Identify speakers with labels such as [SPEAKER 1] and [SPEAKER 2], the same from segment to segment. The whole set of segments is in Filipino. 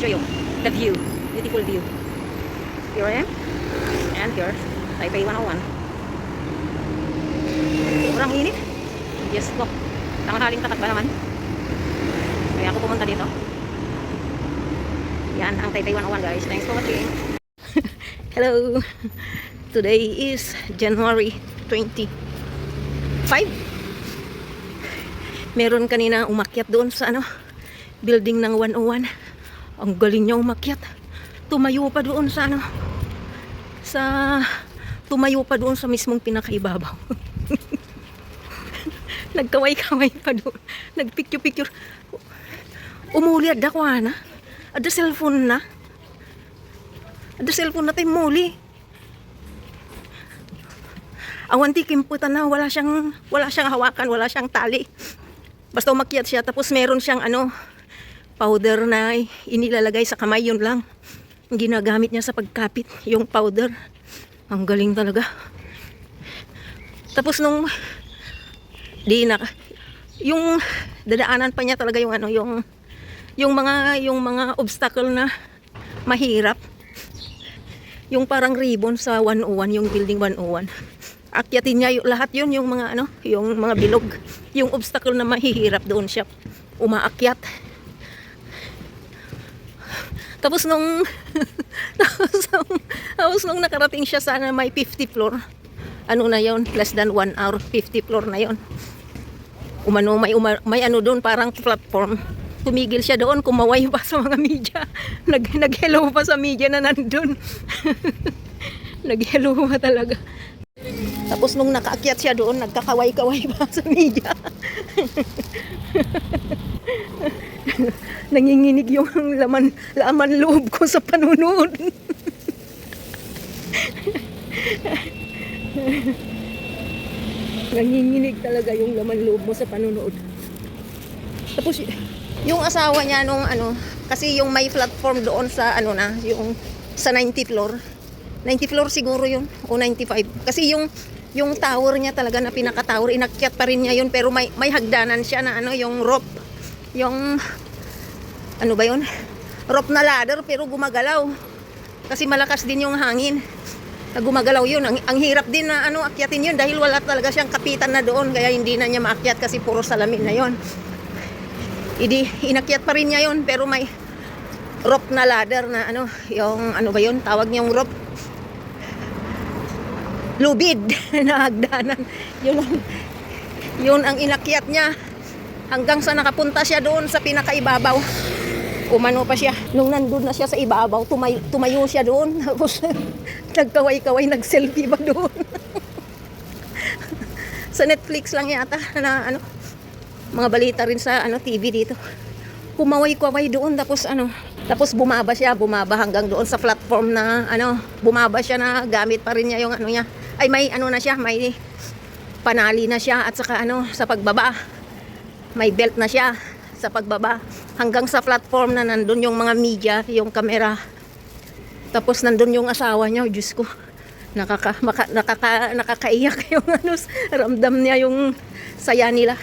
[SPEAKER 1] show you the view. Beautiful view. Here I am. And here, Taipei 101. Sobrang init. Yes po. Tanghaling tapat ba naman? Kaya ako pumunta dito. Yan ang Taipei 101 guys. Thanks for watching. Hello. Today is January 25. Meron kanina umakyat doon sa building ng 101. Ang galing niya umakyat. Tumayo pa doon sa tumayo pa doon sa mismong pinakaibabaw. Nagkaway-kaway pa doon. Nagpicture-picture. Umuli ad ako na. Ada cellphone na. Ada cellphone na tayo muli. Awanti kimputan na wala siyang hawakan, wala siyang tali. Basta umakyat siya tapos meron siyang powder na inilalagay sa kamay, yun lang. Ginagamit niya sa pagkapit yung powder. Ang galing talaga. Tapos nung yung dadaanan pa niya talaga yung mga obstacle na mahirap. Yung parang ribbon sa 101, yung building 101. Akyatin niya lahat yun, yung mga bilog, yung obstacle na mahihirap doon siya umaakyat. Tapos nung nakarating siya sa may 50 floor, na yon, less than 1 hour, 50 floor na yon. May doon parang platform. Tumigil siya doon, kumaway pa sa mga media. Nag-hello pa sa media na nandun. Nag-hello pa talaga. Tapos nung nakaakyat siya doon, nagkakaway-kaway pa sa media. Nanginginig yung laman loob ko sa panunood. Nanginginig talaga yung laman loob mo sa panunood. Tapos yung asawa niya kasi yung may platform doon sa yung sa 90 floor. 90 floor siguro yun o 95. Kasi yung tower niya talaga na pinaka-tower, inakyat pa rin niya yun, pero may hagdanan siya na yung rope. Yung ba yun? Rope na ladder pero gumagalaw. Kasi malakas din yung hangin. Gumagalaw yun. Ang hirap din na akyatin yun dahil wala talaga siyang kapitan na doon, kaya hindi na niya maakyat kasi puro salamin na yun. Inakyat pa rin niya yun, pero may rope na ladder na yung ba yun? Tawag niyang rope. Lubid na hagdanan. Yun ang inakyat niya hanggang sa nakapunta siya doon sa pinakaibabaw. Umano pa siya. Nung nandun na siya sa ibabaw, tumayo siya doon. Tapos nagkaway-kaway, nag-selfie pa doon. Sa Netflix lang yata na mga balita rin sa TV dito. Kumaway-kaway doon tapos bumaba hanggang doon sa platform na bumaba siya na gamit pa rin niya yung niya. Ay may na siya, may panali na siya at saka sa pagbaba. May belt na siya sa pagbaba hanggang sa platform na nandun yung mga media, yung kamera. Tapos nandun yung asawa niya, Diyos ko. Nakakaiyak yung ramdam niya yung saya nila.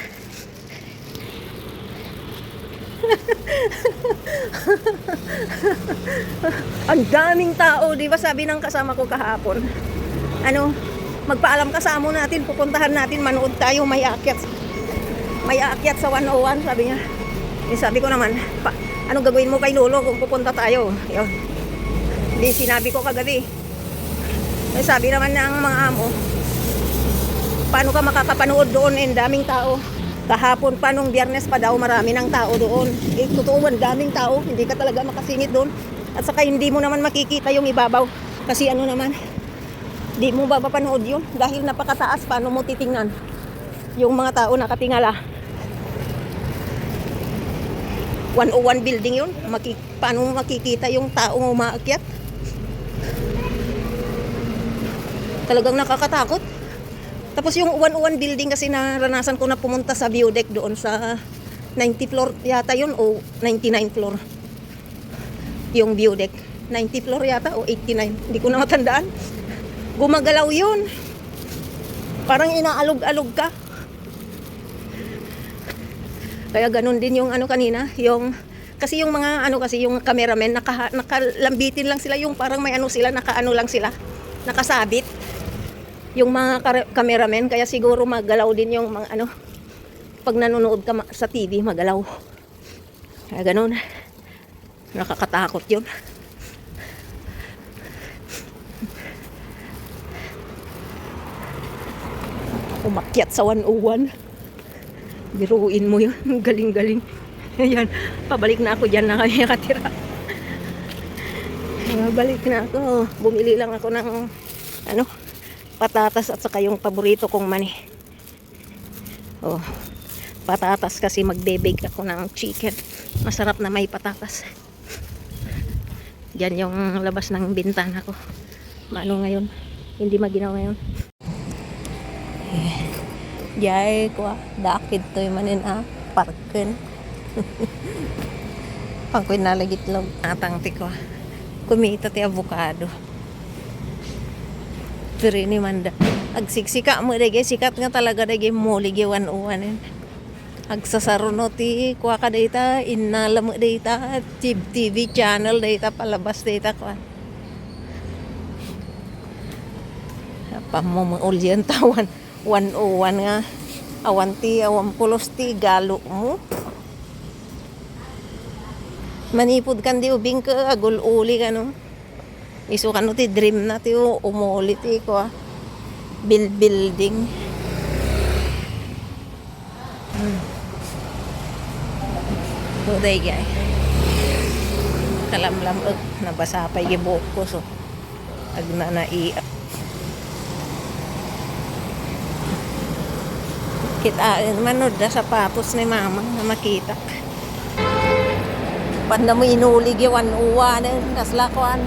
[SPEAKER 1] Ang daming tao, di ba sabi ng kasama ko kahapon, magpaalam kasama natin, pupuntahan natin, manood tayo, may aakyat sa 101, sabi niya. Sabi ko naman, gagawin mo kay Lolo kung pupunta tayo? Yun. Di sinabi ko kagabi. Sabi naman ng mga amo, paano ka makakapanood doon, daming tao. Kahapon pa nung Biyernes pa daw, marami ng tao doon. Totoo, daming tao, hindi ka talaga makasingit doon. At saka hindi mo naman makikita yung ibabaw. Kasi naman, di mo ba mapanood yun? Dahil napakataas, paano mo titingnan yung mga tao nakatingala? 101 building yun. Paano mo makikita yung taong umaakyat? Talagang nakakatakot. Tapos yung 101 building kasi naranasan ko na pumunta sa view deck doon sa 90 floor yata yun o 99 floor. Yung view deck. 90 floor yata o 89. Hindi ko na matandaan. Gumagalaw yun. Parang inaalog-alog ka. Kaya ganun din yung kanina, yung Kasi yung mga ano kasi yung cameraman nakalambitin lang sila, yung parang may ano sila, nakaano lang sila, nakasabit. Yung mga cameraman, kaya siguro maggalaw din yung mga ano pag nanonood ka sa TV, magalaw. Kaya ganun. Nakakatakot yun. Umakyat sa 101. Biruin mo yun. Galing-galing. Ayan. Pabalik na ako dyan na kami nakatira. Balik na ako. Bumili lang ako ng ano, patatas at saka yung paborito kong mani. Oh, patatas kasi magbe-bake ako ng chicken. Masarap na may patatas. Diyan yung labas ng bintana ko. Maano ngayon? Hindi maginaw ngayon. Jay ko dakit to manin parken. Pangkoy nalagit lang atang ti ko. Kumita ti avocado. Pero ni manda. Agsiksika mo dagay sikat nga talaga dagay moli gi 101. Agsasaruno ti kuha ka data inala mo data TV channel data palabas data ko. Pamumuol yan tawan 101 nga awanti awampulos ti galo mo manipod kan di ubing ka agul uli ka no iso kan no ti dream na ti umuli ti ko building Uday gay kalamlam nabasa pa gibok ko so agna na kita manood na sapatos ni mama na makita. Panda mo inulig yung 101 kasla kuan.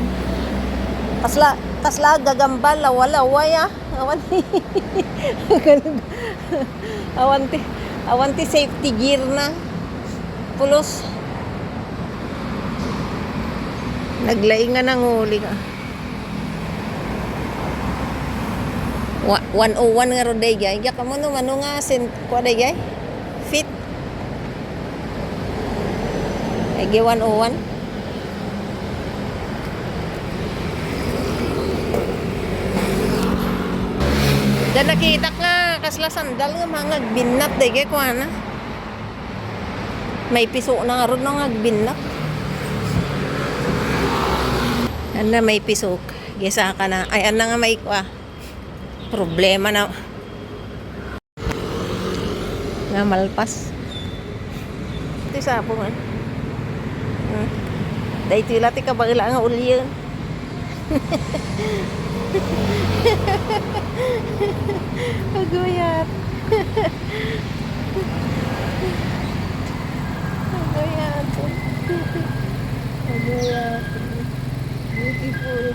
[SPEAKER 1] Kasla gagambal lawa ya. Awanti safety gear na. Pulos. Naglaingan ng huli ka. 101 nga roday gay. Yak mo no mano nga ko day gay. Fit. Ay 101. Dan nakita nga kasla sandal nga mga binat day gay ko ana. May piso na ron nga binat. Ana may pisok. Gesa ka na. Ay ana nga may kwa. Problema na nga malpas ito sa po man dahil tila ti kabagla nga uli yun aguyat aguyat aguyat beautiful